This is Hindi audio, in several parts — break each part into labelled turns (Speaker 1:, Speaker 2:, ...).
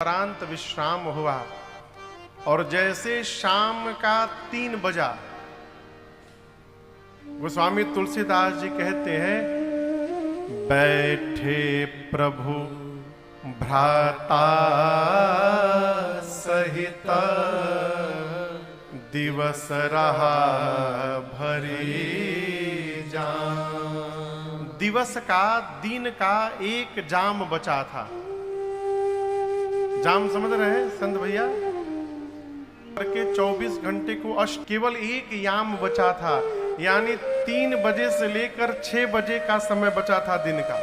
Speaker 1: उपरांत विश्राम हुआ और जैसे शाम का 3 बजा, गोस्वामी तुलसीदास जी कहते हैं, बैठे प्रभु भ्राता सहित दिवस रहा भरी जाम। दिवस का, दिन का एक जाम बचा था। जाम समझ रहे हैं संत भैया? के 24 घंटे को अष्ट, केवल एक याम बचा था, यानी 3 बजे से लेकर 6 बजे का समय बचा था दिन का।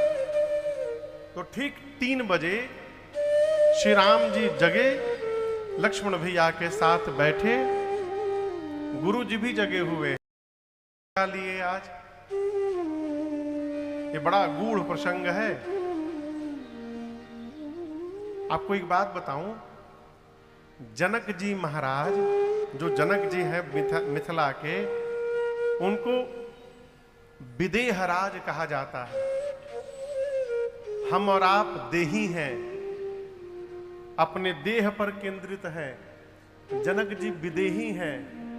Speaker 1: तो ठीक 3 बजे श्री राम जी जगे, लक्ष्मण भैया के साथ बैठे, गुरु जी भी जगे हुए हैं। लिए आज ये बड़ा गूढ़ प्रसंग है। आपको एक बात बताऊं, जनक जी महाराज, जो जनक जी हैं मिथिला के, उनको विदेहराज कहा जाता है। हम और आप देही हैं, अपने देह पर केंद्रित हैं। जनक जी विदेही हैं,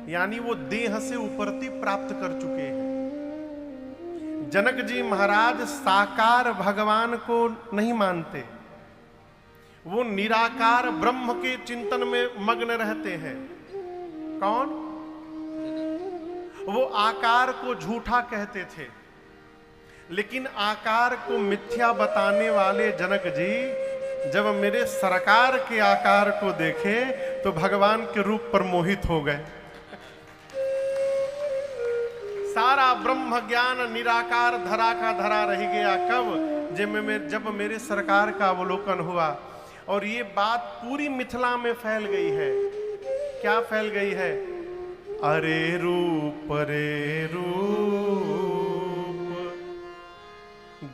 Speaker 1: यानी वो देह से उपरति प्राप्त कर चुके हैं। जनक जी महाराज साकार भगवान को नहीं मानते, वो निराकार ब्रह्म के चिंतन में मग्न रहते हैं। कौन? वो आकार को झूठा कहते थे, लेकिन आकार को मिथ्या बताने वाले जनक जी जब मेरे सरकार के आकार को देखे तो भगवान के रूप पर मोहित हो गए। सारा ब्रह्म ज्ञान निराकार धरा का धरा रह गया। कब? जब मेरे सरकार का अवलोकन हुआ। और ये बात पूरी मिथिला में फैल गई है। क्या फैल गई है? अरे रूप रे रूप,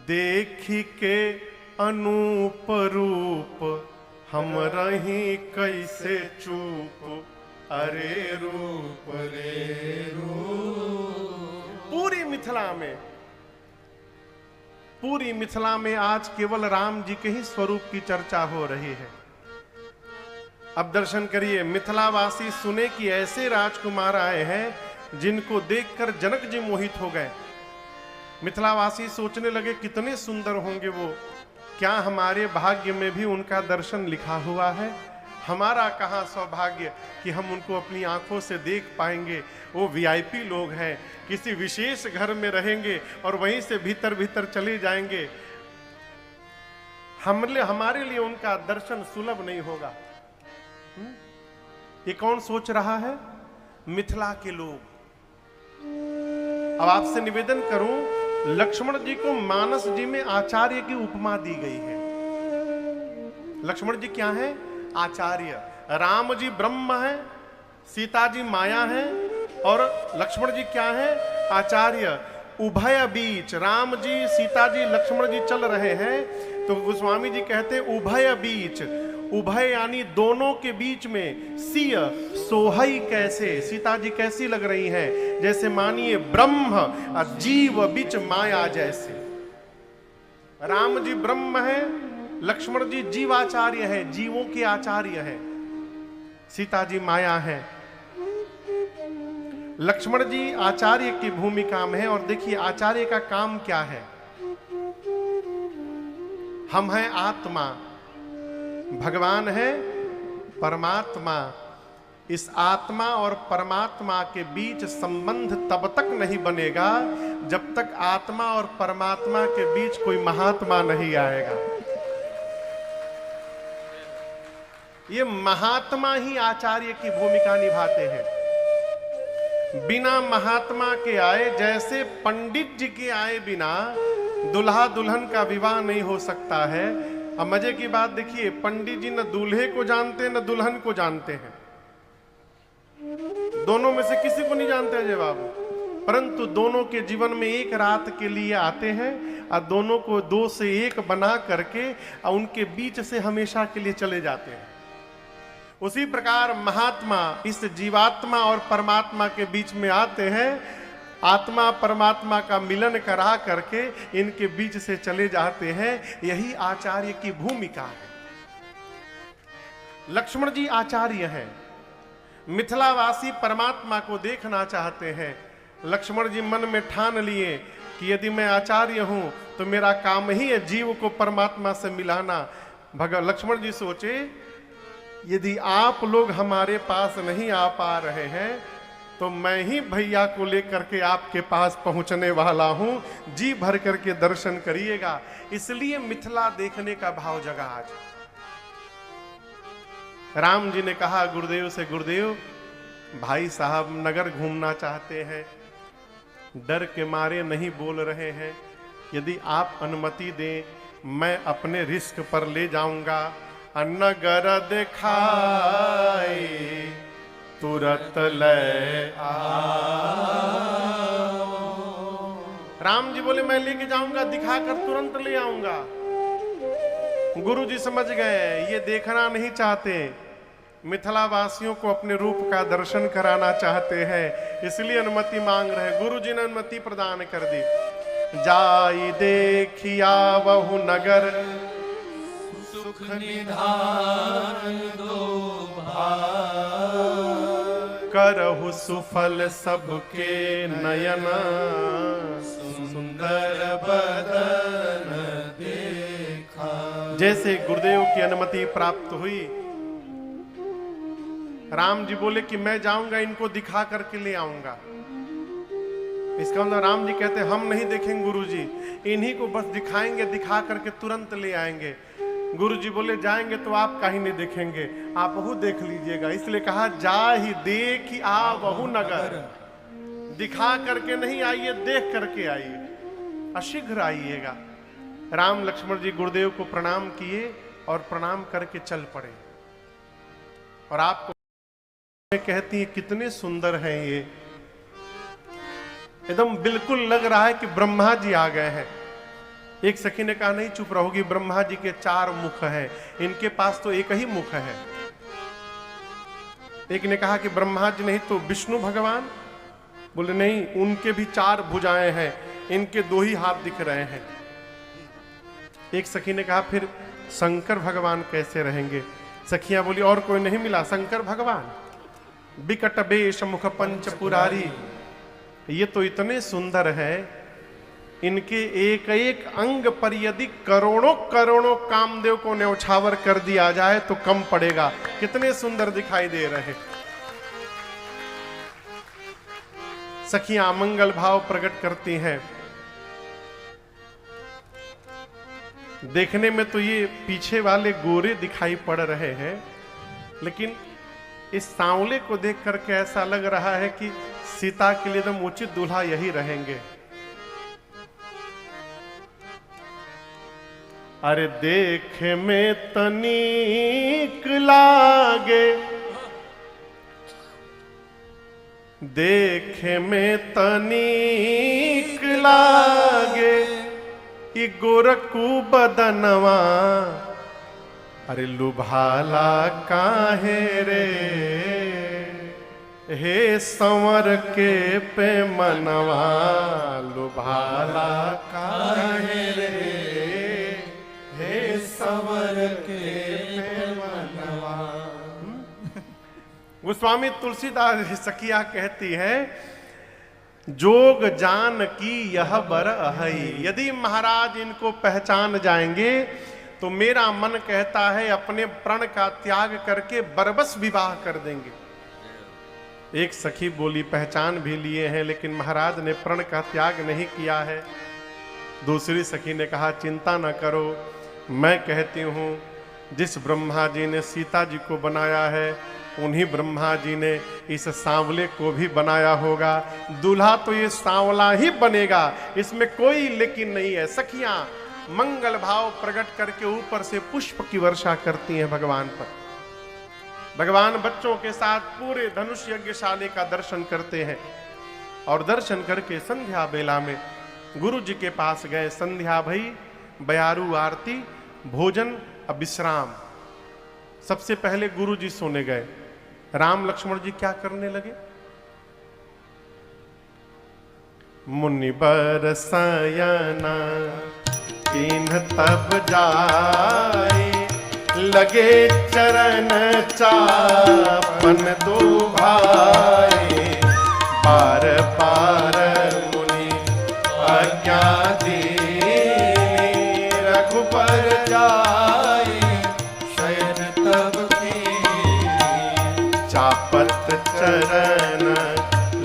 Speaker 1: देखी के अनूप रूप, हम रही कैसे चूप। अरे रूप रे रूप। पूरी मिथिला में आज केवल राम जी के ही स्वरूप की चर्चा हो रही है। अब दर्शन करिए, मिथिलावासी सुने कि ऐसे राजकुमार आए हैं जिनको देखकर जनक जी मोहित हो गए। मिथिलावासी सोचने लगे कितने सुंदर होंगे वो, क्या हमारे भाग्य में भी उनका दर्शन लिखा हुआ है? हमारा कहाँ सौभाग्य कि हम उनको अपनी आंखों से देख पाएंगे। वो वीआईपी लोग हैं, किसी विशेष घर में रहेंगे और वहीं से भीतर भीतर चले जाएंगे। हमारे लिए उनका दर्शन सुलभ नहीं होगा। ये कौन सोच रहा है? मिथिला के लोग। अब आपसे निवेदन करूं, लक्ष्मण जी को मानस जी में आचार्य की उपमा दी गई है। लक्ष्मण जी क्या है? आचार्य। राम जी ब्रह्म है, सीता जी माया है, और लक्ष्मण जी क्या है? आचार्य। उभय बीच राम जी, सीता जी, लक्ष्मण जी चल रहे हैं, तो गोस्वामी जी कहते हैं उभय बीच। उभय यानी दोनों के बीच में। सिय सोहई कैसे, सीता जी कैसी लग रही हैं? जैसे मानिए ब्रह्म और जीव बीच माया जैसे। राम जी ब्रह्म है, लक्ष्मण जी जीवाचार्य है, जीवों के आचार्य है। सीता जी माया है। लक्ष्मण जी आचार्य की भूमिका में है। और देखिए आचार्य का काम क्या है? हम हैं आत्मा, भगवान है परमात्मा। इस आत्मा और परमात्मा के बीच संबंध तब तक नहीं बनेगा जब तक आत्मा और परमात्मा के बीच कोई महात्मा नहीं आएगा। ये महात्मा ही आचार्य की भूमिका निभाते हैं। बिना महात्मा के आए, जैसे पंडित जी के आए बिना दुल्हा दुल्हन का विवाह नहीं हो सकता है। अब मजे की बात देखिए, पंडित जी न दूल्हे को जानते न दुल्हन को जानते हैं, दोनों में से किसी को नहीं जानते अजय बाबू, परंतु दोनों के जीवन में एक रात के लिए आते हैं और दोनों को 2 से 1 बना करके और उनके बीच से हमेशा के लिए चले जाते हैं। उसी प्रकार महात्मा इस जीवात्मा और परमात्मा के बीच में आते हैं, आत्मा परमात्मा का मिलन करा करके इनके बीच से चले जाते हैं। यही आचार्य की भूमिका है। लक्ष्मण जी आचार्य हैं, मिथिलावासी परमात्मा को देखना चाहते हैं। लक्ष्मण जी मन में ठान लिए कि यदि मैं आचार्य हूं तो मेरा काम ही है जीव को परमात्मा से मिलाना। लक्ष्मण जी सोचे, यदि आप लोग हमारे पास नहीं आ पा रहे हैं तो मैं ही भैया को लेकर के आपके पास पहुंचने वाला हूं, जी भर करके दर्शन करिएगा। इसलिए मिथिला देखने का भाव जगा आज। राम जी ने कहा गुरुदेव से, गुरुदेव भाई साहब नगर घूमना चाहते हैं, डर के मारे नहीं बोल रहे हैं, यदि आप अनुमति दें मैं अपने रिस्क पर ले जाऊंगा। नगर दिखाए तुरंत ले आओ। राम जी बोले मैं लेके जाऊंगा, दिखाकर तुरंत ले आऊंगा। गुरु जी समझ गए ये देखना नहीं चाहते, मिथिला वासियों को अपने रूप का दर्शन कराना चाहते हैं, इसलिए अनुमति मांग रहे। गुरु जी ने अनुमति प्रदान कर दी। जाई देखिया बहु नगर सुख निधान दो करहु सुफल सबके नयन सुंदर बदन देखा। जैसे गुरुदेव की अनुमति प्राप्त हुई, राम जी बोले कि मैं जाऊंगा, इनको दिखा करके ले आऊंगा। इसका मतलब राम जी कहते हम नहीं देखेंगे गुरु जी, इन्हीं को बस दिखाएंगे, दिखा करके तुरंत ले आएंगे। गुरु जी बोले जाएंगे तो आप कहीं नहीं देखेंगे, आप वह देख लीजिएगा। इसलिए कहा जा ही देख आ बहु नगर, दिखा करके नहीं आइए, देख करके आइए, अशीघ्र आइएगा। राम लक्ष्मण जी गुरुदेव को प्रणाम किए और प्रणाम करके चल पड़े। और आपको कहती है कितने सुंदर हैं ये, एकदम बिल्कुल लग रहा है कि ब्रह्मा जी आ गए हैं। एक सखी ने कहा नहीं चुप रहोगी, ब्रह्मा जी के 4 मुख हैं, इनके पास तो एक ही मुख है। एक ने कहा कि ब्रह्मा जी नहीं तो विष्णु भगवान, बोले नहीं उनके भी 4 भुजाएं हैं, इनके 2 ही हाथ दिख रहे हैं। एक सखी ने कहा फिर शंकर भगवान कैसे रहेंगे? सखियां बोली और कोई नहीं मिला, शंकर भगवान बिकट बेश मुख पंच पुरारी, ये तो इतने सुंदर है, इनके एक एक अंग पर यदि करोड़ों करोड़ों कामदेव को न्यौछावर कर दिया जाए तो कम पड़ेगा, कितने सुंदर दिखाई दे रहे। सखियां मंगल भाव प्रकट करती हैं। देखने में तो ये पीछे वाले गोरे दिखाई पड़ रहे हैं, लेकिन इस सांवले को देख करके ऐसा लग रहा है कि सीता के लिए एकदम उचित दूल्हा यही रहेंगे। अरे देखे में तनिक लागे, देखे में तनिक लागे ई गोरखू बदनवा, अरे लुभाला काहे रे हे संवर के पे मनवा, लुभाला काहे रे हे संवर के पे मनवा। गोस्वामी तुलसीदास सखिया कहती है जोग जान की यह बर अहई, यदि महाराज इनको पहचान जाएंगे तो मेरा मन कहता है अपने प्रण का त्याग करके बरबस विवाह कर देंगे। एक सखी बोली पहचान भी लिए हैं लेकिन महाराज ने प्रण का त्याग नहीं किया है। दूसरी सखी ने कहा चिंता न करो, मैं कहती हूँ जिस ब्रह्मा जी ने सीता जी को बनाया है उन्हीं ब्रह्मा जी ने इस सांवले को भी बनाया होगा, दूल्हा तो ये सांवला ही बनेगा, इसमें कोई लेकिन नहीं है। सखियां मंगल भाव प्रकट करके ऊपर से पुष्प की वर्षा करती हैं भगवान पर। भगवान बच्चों के साथ पूरे धनुष यज्ञशाले का दर्शन करते हैं और दर्शन करके संध्या बेला में गुरु जी के पास गए। संध्या भई, बयारू आरती, भोजन, अब विश्राम। सबसे पहले गुरु जी सोने गए। राम लक्ष्मण जी क्या करने लगे? मुनि बर सयना तीन तब जाए, लगे चरण चापन दो भाई, बार बार मुनि आज्ञा दीनी, रघुबर जाए शयन तब कीनी, चापत चरण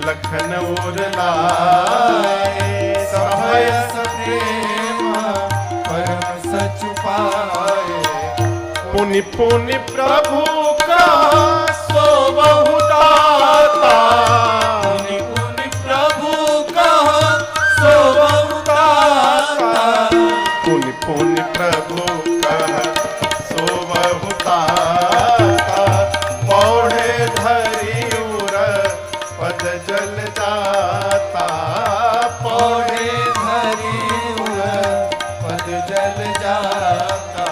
Speaker 1: लखन उर लाए, सभय सप्रेम परम सच पाए, पुनि पुनि प्रभु का सो बहु दाता, पुनि पुनि प्रभु का सो बहु दाता, पुनि पुनि प्रभु का सो बहु दाता, पौड़े धरि उर पद जल जाता, पौड़े धरि उर पद जल जाता,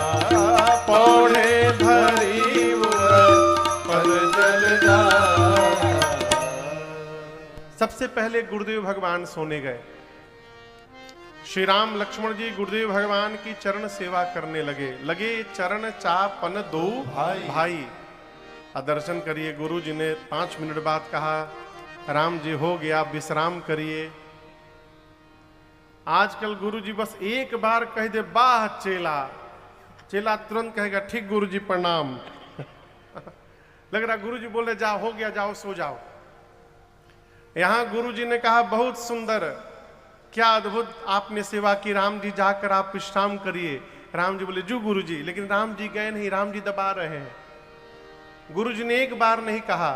Speaker 1: पौड़े धरि उर पद जल जाता। सबसे पहले गुरुदेव भगवान सोने गए। श्री राम लक्ष्मण जी गुरुदेव भगवान की चरण सेवा करने लगे चरण चापन दो भाई। दर्शन करिए। गुरु जी ने 5 मिनट बाद कहा, राम जी हो गया, विश्राम करिए। आजकल गुरु जी बस एक बार कह दे वाह चेला, चेला तुरंत कहेगा ठीक गुरु जी प्रणाम। लग रहा गुरु जी बोले जाओ हो गया, जाओ सो जाओ। यहां गुरु जी ने कहा बहुत सुंदर, क्या अद्भुत आपने सेवा की, राम जी जाकर आप विश्राम करिए। राम जी बोले जू गुरु जी, लेकिन राम जी गए नहीं, राम जी दबा रहे हैं। गुरु जी ने एक बार नहीं कहा,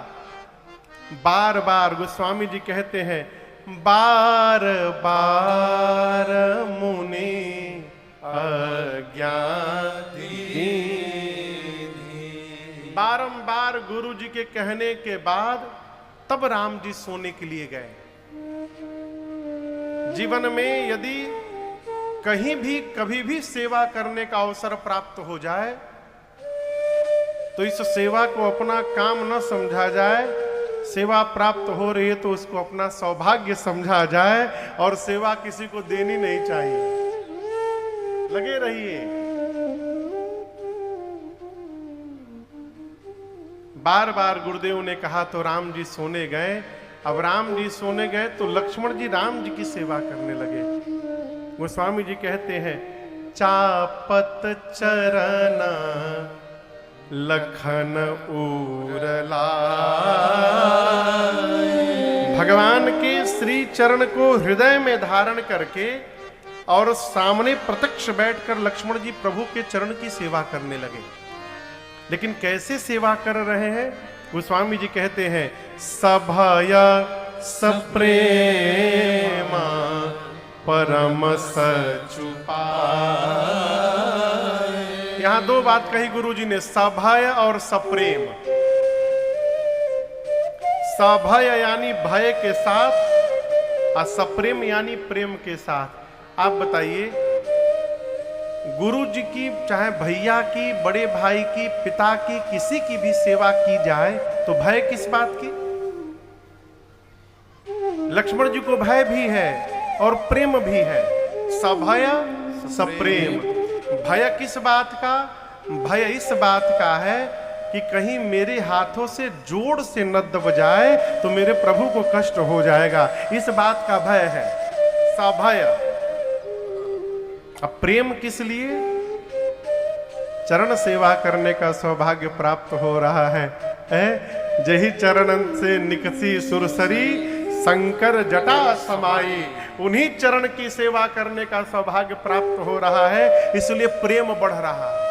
Speaker 1: बार बार। गोस्वामी जी कहते हैं बार बार मुनि आज्ञा दीनी। बारंबार गुरु जी के कहने के बाद तब राम जी सोने के लिए गए। जीवन में यदि कहीं भी कभी भी सेवा करने का अवसर प्राप्त हो जाए तो इस सेवा को अपना काम न समझा जाए। सेवा प्राप्त हो रही है तो उसको अपना सौभाग्य समझा जाए और सेवा किसी को देनी नहीं चाहिए। लगे रहिए। बार बार गुरुदेव ने कहा तो राम जी सोने गए। अब राम जी सोने गए तो लक्ष्मण जी राम जी की सेवा करने लगे। गोस्वामी जी कहते हैं चापत चरण लखन उरला। भगवान के श्री चरण को हृदय में धारण करके और सामने प्रत्यक्ष बैठकर लक्ष्मण जी प्रभु के चरण की सेवा करने लगे। लेकिन कैसे सेवा कर रहे हैं? गोस्वामी जी कहते हैं सभय सप्रेमा परम सचुपा। यहां 2 बात कही गुरु जी ने, सभय और सप्रेम। सभय यानी भय के साथ और सप्रेम यानी प्रेम के साथ। आप बताइए, गुरु जी की, चाहे भैया की, बड़े भाई की, पिता की, किसी की भी सेवा की जाए तो भय किस बात की? लक्ष्मण जी को भय भी है और प्रेम भी है। सभय सप्रेम। भय किस बात का? भय इस बात का है कि कहीं मेरे हाथों से जोड़ से न दब जाए तो मेरे प्रभु को कष्ट हो जाएगा, इस बात का भय है सभय। अब प्रेम किस लिए? चरण सेवा करने का सौभाग्य प्राप्त हो रहा है। जही चरणन से निकसी सुरसरी शंकर जटा समाई। उन्हीं चरण की सेवा करने का सौभाग्य प्राप्त हो रहा है, इसलिए प्रेम बढ़ रहा है।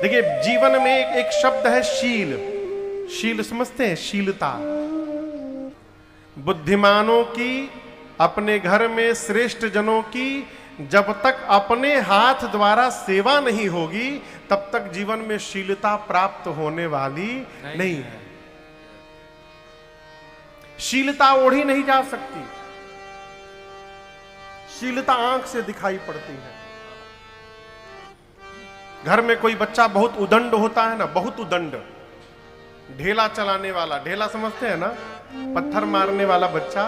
Speaker 1: देखिए, जीवन में एक शब्द है शील। शील समझते हैं? शीलता। बुद्धिमानों की, अपने घर में श्रेष्ठ जनों की जब तक अपने हाथ द्वारा सेवा नहीं होगी तब तक जीवन में शीलता प्राप्त होने वाली नहीं है। शीलता ओढ़ी नहीं जा सकती। शीलता आंख से दिखाई पड़ती है। घर में कोई बच्चा बहुत उदंड होता है ना, बहुत उदंड, ढेला चलाने वाला, ढेला समझते हैं ना, पत्थर मारने वाला बच्चा,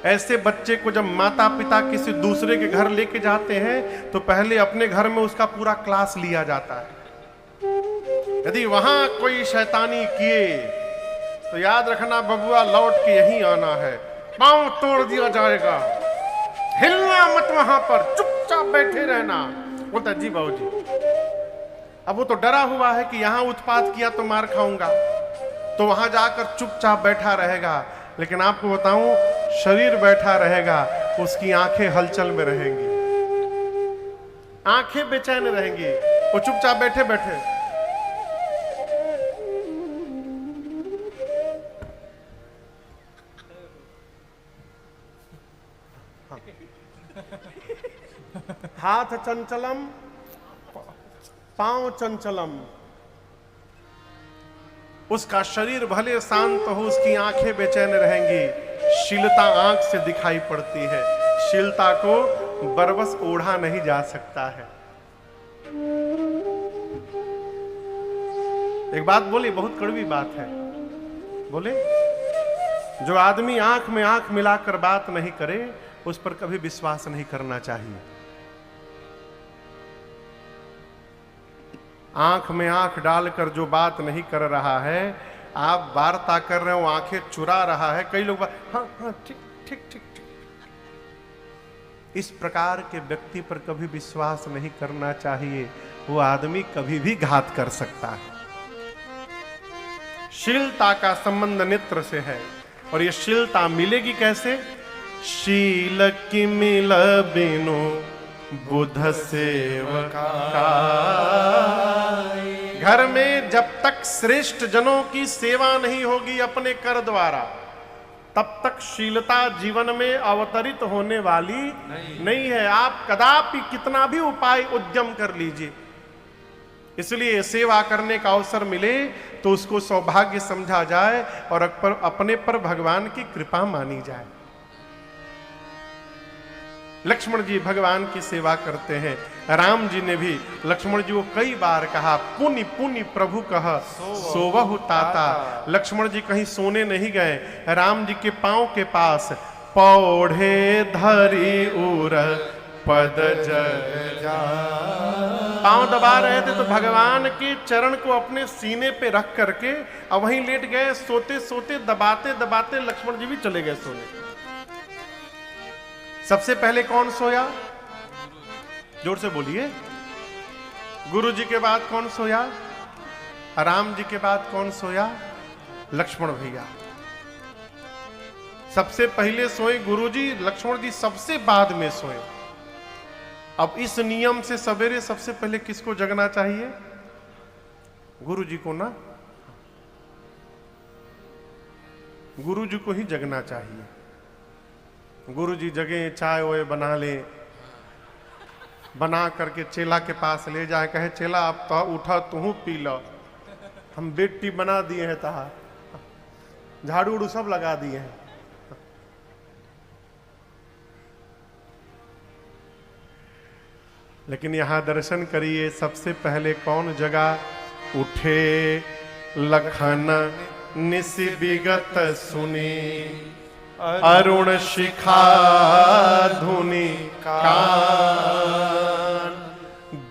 Speaker 1: ऐसे बच्चे को जब माता पिता किसी दूसरे के घर लेके जाते हैं तो पहले अपने घर में उसका पूरा क्लास लिया जाता है। यदि वहां कोई शैतानी किए तो याद रखना बबुआ, लौट के यहीं आना है, पांव तोड़ दिया जाएगा, हिलना मत, वहां पर चुपचाप बैठे रहना। बोलता जी बाबूजी। अब वो तो डरा हुआ है कि यहां उत्पात किया तो मार खाऊंगा, तो वहां जाकर चुपचाप बैठा रहेगा। लेकिन आपको बताऊं, शरीर बैठा रहेगा, उसकी आंखें हलचल में रहेंगी, आंखें बेचैन रहेंगी, वो चुपचाप बैठे बैठे। हाथ चंचलम पांव चंचलम, उसका शरीर भले शांत हो, उसकी आंखें बेचैन रहेंगी। शीलता आंख से दिखाई पड़ती है, शीलता को बरबस ओढ़ा नहीं जा सकता है। एक बात बोली, बहुत कड़वी बात है, बोले जो आदमी आंख में आंख मिलाकर बात नहीं करे उस पर कभी विश्वास नहीं करना चाहिए। आंख में आंख डालकर जो बात नहीं कर रहा है, आप वार्ता कर रहे हो, आंखें चुरा रहा है। कई लोग हाँ हाँ ठीक ठीक ठीक ठीक, इस प्रकार के व्यक्ति पर कभी विश्वास नहीं करना चाहिए। वो आदमी कभी भी घात कर सकता है। शीलता का संबंध नेत्र से है, और ये शीलता मिलेगी कैसे? शील की मिल बिनु बुध सेवका। घर में जब तक श्रेष्ठ जनों की सेवा नहीं होगी अपने कर द्वारा, तब तक शीलता जीवन में अवतरित होने वाली नहीं है। आप कदापि कितना भी उपाय उद्यम कर लीजिए, इसलिए सेवा करने का अवसर मिले तो उसको सौभाग्य समझा जाए और अपने पर भगवान की कृपा मानी जाए। लक्ष्मण जी भगवान की सेवा करते हैं। राम जी ने भी लक्ष्मण जी को कई बार कहा, पुनि पुनि प्रभु कह सोवहु ताता। लक्ष्मण जी कहीं सोने नहीं गए, राम जी के पांव के पास पौढ़े धरी उर पद जा, पांव दबा रहे थे तो भगवान के चरण को अपने सीने पे रख करके अब वहीं लेट गए। सोते सोते दबाते दबाते लक्ष्मण जी भी चले गए सोने। सबसे पहले कौन सोया? जोर से बोलिए। गुरु जी के बाद कौन सोया? राम जी के बाद कौन सोया? लक्ष्मण भैया। सबसे पहले सोए गुरु जी, लक्ष्मण जी सबसे बाद में सोए। अब इस नियम से सवेरे सबसे पहले किसको जगना चाहिए? गुरु जी को ना, गुरु जी को ही जगना चाहिए। गुरु जी जगे, चाय वाय बना ले, बना करके चेला के पास ले जाए, कहे चेला अब तो उठा तू पी लो, हम बेड टी बना दिए हैं, तहा झाड़ू उड़ू सब लगा दिए हैं। लेकिन यहां दर्शन करिए, सबसे पहले कौन जगा? उठे लखन निसि विगत सुनी, अरुण शिखा धुनि कान।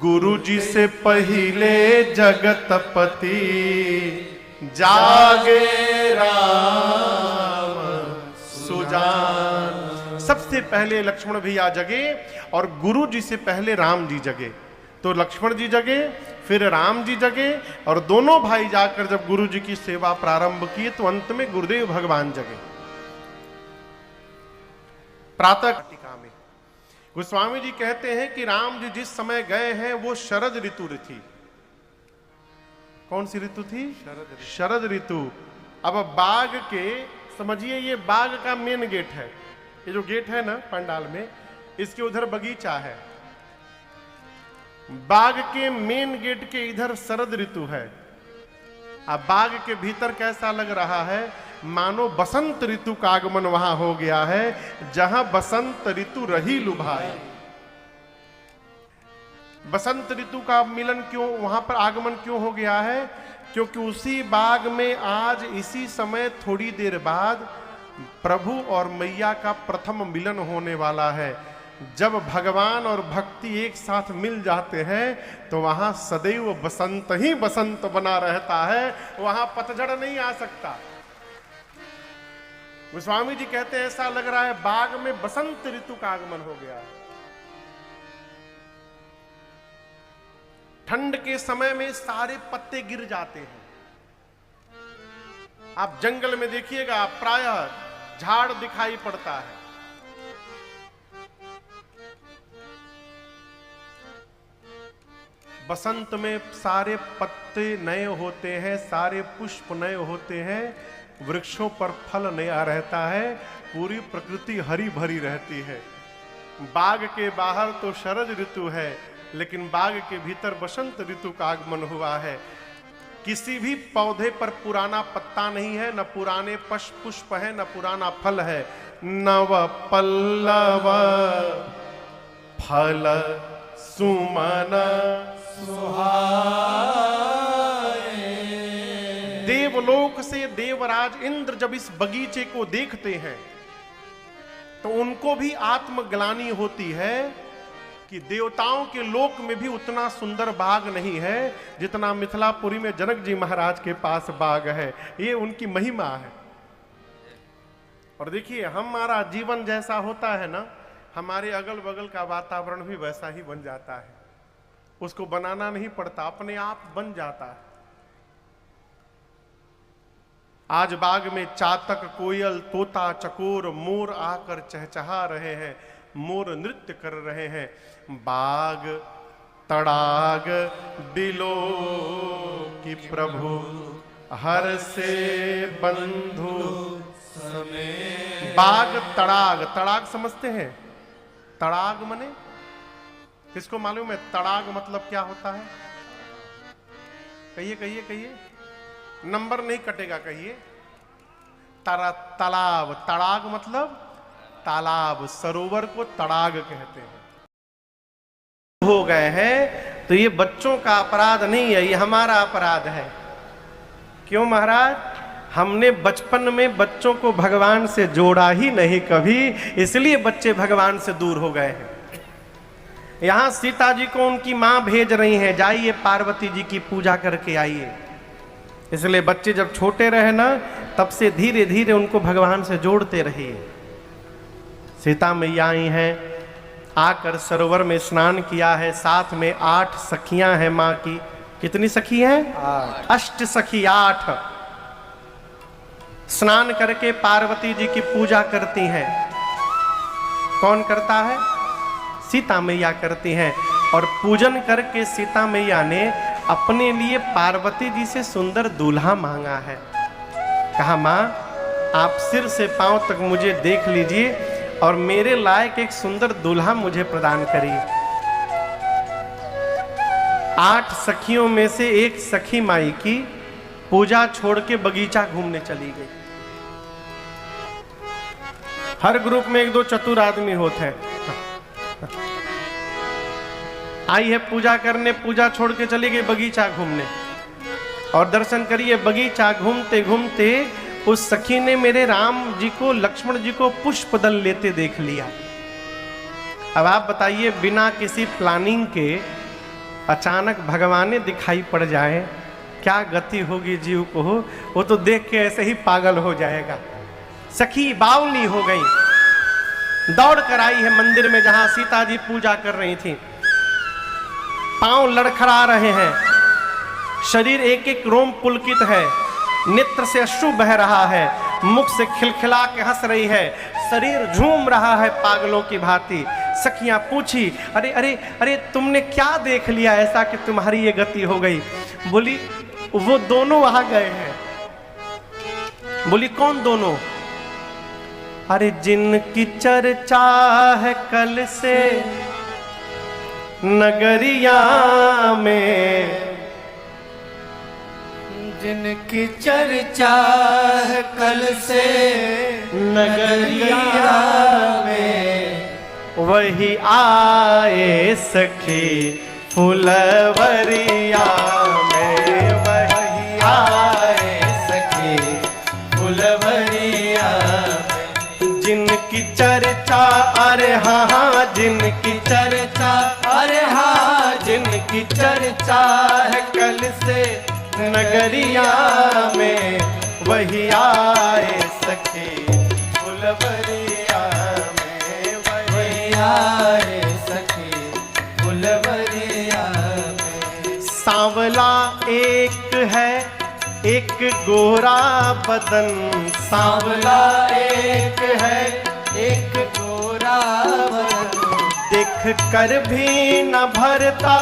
Speaker 1: गुरु जी से पहले जगतपति, जागे राम सुजान। सबसे पहले लक्ष्मण भैया जगे और गुरु जी से पहले राम जी जगे। तो लक्ष्मण जी जगे, फिर राम जी जगे, और दोनों भाई जाकर जब गुरु जी की सेवा प्रारंभ की तो अंत में गुरुदेव भगवान जगे। प्रातः टीका में गोस्वामी जी कहते हैं कि राम जी जिस समय गए हैं वो शरद ऋतु थी। कौन सी ऋतु थी? शरद ऋतु। अब बाग के, समझिए ये बाग का मेन गेट है, ये जो गेट है ना पंडाल में, इसके उधर बगीचा है। बाग के मेन गेट के इधर शरद ऋतु है। अब बाग के भीतर कैसा लग रहा है? मानो बसंत ऋतु का आगमन वहां हो गया है। जहां बसंत ऋतु रही लुभाई। बसंत ऋतु का मिलन क्यों, वहां पर आगमन क्यों हो गया है? क्योंकि उसी बाग में आज इसी समय थोड़ी देर बाद प्रभु और मैया का प्रथम मिलन होने वाला है। जब भगवान और भक्ति एक साथ मिल जाते हैं तो वहां सदैव बसंत ही बसंत बना रहता है, वहां पतझड़ नहीं आ सकता। गोस्वामी जी कहते हैं ऐसा लग रहा है बाग में बसंत ऋतु का आगमन हो गया। ठंड के समय में सारे पत्ते गिर जाते हैं। आप जंगल में देखिएगा प्रायः झाड़ दिखाई पड़ता है। बसंत में सारे पत्ते नए होते हैं, सारे पुष्प नए होते हैं, वृक्षों पर फल नया रहता है, पूरी प्रकृति हरी भरी रहती है। बाग के बाहर तो शरद ऋतु है, लेकिन बाग के भीतर बसंत ऋतु का आगमन हुआ है। किसी भी पौधे पर पुराना पत्ता नहीं है, न पुराने पुष्प है, न पुराना फल है। नव पल्लव फल सुमन सुहाए। देवलोक से देवराज इंद्र जब इस बगीचे को देखते हैं तो उनको भी आत्मग्लानि होती है कि देवताओं के लोक में भी उतना सुंदर बाग नहीं है जितना मिथिलापुरी में जनक जी महाराज के पास बाग है। ये उनकी महिमा है। और देखिए हमारा जीवन जैसा होता है ना, हमारे अगल बगल का वातावरण भी वैसा ही बन जाता है। उसको बनाना नहीं पड़ता, अपने आप बन जाता है। आज बाग में चातक, कोयल, तोता, चकोर, मोर आकर चहचहा रहे हैं, मोर नृत्य कर रहे हैं। बाग तड़ाग बिलो की प्रभु हर से बंधु समेत। बाग तड़ाग, तड़ाग समझते हैं? तड़ाग मने किसको मालूम है? तड़ाग मतलब क्या होता है? कहिए कहिए कहिए, नंबर नहीं कटेगा, कहिए। तालाब, तड़ाग मतलब तालाब, सरोवर को तड़ाग कहते हैं। हो गए हैं तो ये बच्चों का अपराध नहीं है, ये हमारा अपराध है। क्यों महाराज? हमने बचपन में बच्चों को भगवान से जोड़ा ही नहीं कभी, इसलिए बच्चे भगवान से दूर हो गए हैं। यहां सीता जी को उनकी मां भेज रही हैं, जाइए पार्वती जी की पूजा करके आइए। इसलिए बच्चे जब छोटे रहे ना, तब से धीरे धीरे उनको भगवान से जोड़ते रहिए। सीता मैया आई हैं, आकर सरोवर में स्नान किया है। साथ में 8 सखियां हैं मां की। कितनी सखी हैं? 8। अष्ट सखी 8 स्नान करके पार्वती जी की पूजा करती हैं। कौन करता है? सीता मैया करती हैं। और पूजन करके सीता मैया ने अपने लिए पार्वती जी से सुंदर दूल्हा मांगा है। कहा मां आप सिर से पांव तक मुझे देख लीजिए और मेरे लायक एक सुंदर दूल्हा मुझे प्रदान करिए। 8 सखियों में से एक सखी माई की पूजा छोड़ के बगीचा घूमने चली गई। हर ग्रुप में 1-2 चतुर आदमी होते हैं। आई है पूजा करने, पूजा छोड़ के चली गई बगीचा घूमने। और दर्शन करिए, बगीचा घूमते घूमते उस सखी ने मेरे राम जी को, लक्ष्मण जी को पुष्प दल लेते देख लिया। अब आप बताइए, बिना किसी प्लानिंग के अचानक भगवान दिखाई पड़ जाए, क्या गति होगी जीव को? वो तो देख के ऐसे ही पागल हो जाएगा। सखी बावली हो गई, दौड़ कर आई है मंदिर में जहां सीता जी पूजा कर रही थी। पांव लड़खड़ा रहे हैं, शरीर एक एक रोम पुलकित है, नेत्र से अश्रु बह रहा है, मुख से खिलखिला के हंस रही है, शरीर झूम रहा है पागलों की भांति। सखियां पूछी, अरे अरे अरे तुमने क्या देख लिया ऐसा कि तुम्हारी ये गति हो गई? बोली वो दोनों आ गए हैं। बोली कौन दोनों? अरे जिनकी चर्चा है कल से नगरिया में,
Speaker 2: जिनकी चर्चा है कल से नगरिया में,
Speaker 1: वही आए सखी फुलवरिया में,
Speaker 2: वही आए सखी फुलवरिया जिनकी चर्चा, अरे हाँ जिनकी चर्चा है कल से
Speaker 1: नगरिया में, वही आए सखी फुलवरिया में,
Speaker 2: वही आए सखी फुलवरिया में।
Speaker 1: सांवला एक है एक गोरा बदन,
Speaker 2: सांवला एक है एक गोरा बदन,
Speaker 1: देख कर भी न भरता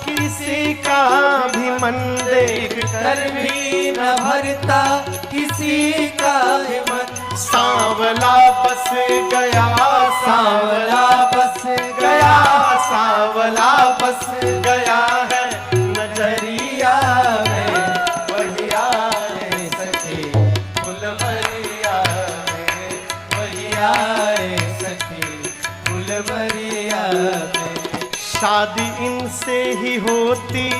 Speaker 1: किसी का भी मन,
Speaker 2: देख कर भी न भरता किसी का भी मन।
Speaker 1: सांवला बस गया,
Speaker 2: सांवला बस
Speaker 1: गया, सांवला बस गया है नजरिया में,
Speaker 2: वही आए सखी फुलवरिया में, वही आए सखी फुलवरिया में।
Speaker 1: शादी इनसे ही होती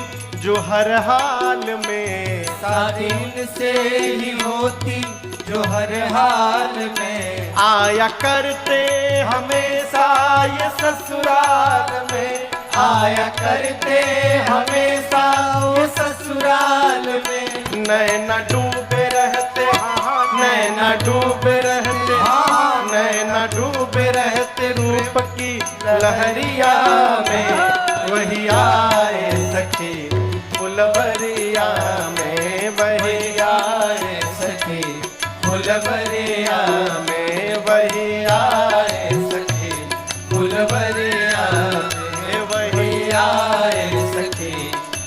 Speaker 1: जो हर हाल में,
Speaker 2: शादी इनसे ही होती जो हर हाल में,
Speaker 1: आया करते हमेशा ये ससुराल में,
Speaker 2: आया करते हमेशा वो ससुराल में।
Speaker 1: नैना डूबे रहते, नैना डूबे रहते, नैना डूबे रहते रूप की लहरिया में, वही आए सखी फुलवरिया में, वही
Speaker 2: आए सखी फुलवरिया
Speaker 1: में, वही आए
Speaker 2: सखी फुलवरिया में, वही आए सखी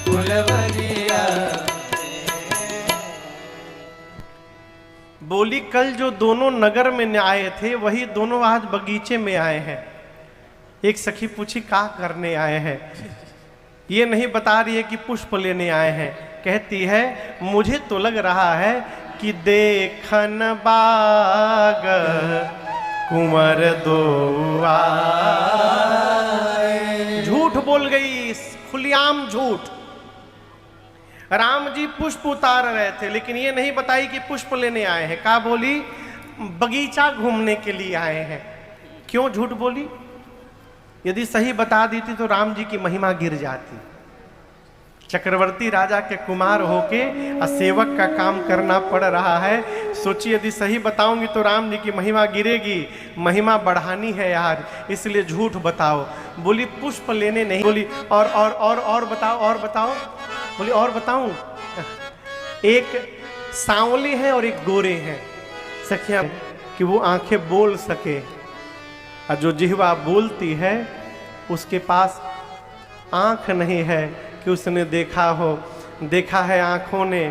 Speaker 2: फुलवरिया।
Speaker 1: बोली कल जो दोनों नगर में आए थे वही दोनों आज बगीचे में आए हैं। एक सखी पूछी क्या करने आए हैं, ये नहीं बता रही है कि पुष्प लेने आए हैं। कहती है मुझे तो लग रहा है कि देखन बाग कुंवर दो आए। झूठ बोल गई, खुलेआम झूठ। राम जी पुष्प उतार रहे थे लेकिन ये नहीं बताई कि पुष्प लेने आए हैं। कहा बोली बगीचा घूमने के लिए आए हैं। क्यों झूठ बोली? यदि सही बता देती तो राम जी की महिमा गिर जाती। चक्रवर्ती राजा के कुमार होके सेवक का काम करना पड़ रहा है। सोचिए यदि सही बताऊंगी तो राम जी की महिमा गिरेगी। महिमा बढ़ानी है यार, इसलिए झूठ बताओ। बोली पुष्प लेने नहीं। बोली और बताओ, और बताओ। बोली और बताऊं? एक सांवली है और एक गोरे हैं सखियां, कि वो आंखें बोल सके। और जो जिह्वा बोलती है उसके पास आंख नहीं है कि उसने देखा हो। देखा है आंखों ने,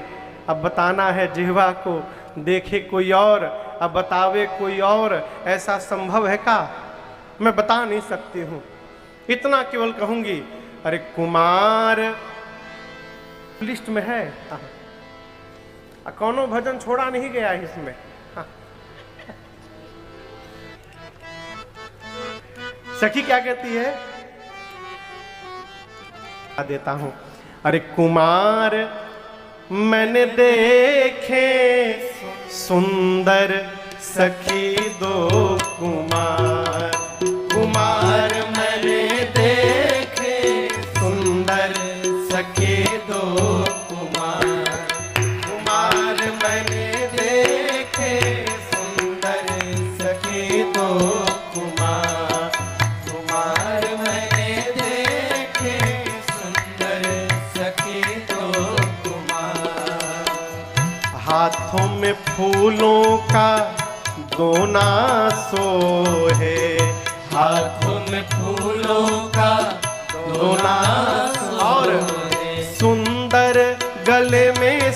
Speaker 1: अब बताना है जिह्वा को। देखे कोई और अब बतावे कोई और, ऐसा संभव है का? मैं बता नहीं सकती हूँ। इतना केवल कहूंगी, अरे कुमार लिस्ट में है, कौनो भजन छोड़ा नहीं गया है इसमें। सखी क्या कहती है? देता हूं। अरे कुमार मैंने देखे सुंदर सखी दो कुमार, कुमार मैंने देखे सुंदर सखी दो कुमार, कुमार मैंने देखे सुंदर सखी दो कुमार, कुमार मैंने देखे सुंदर सखी दो कुमार। हाथों में फूलों का दोना सोहे,
Speaker 2: हाथों में फूलों का दोना
Speaker 1: और सुंदर गले में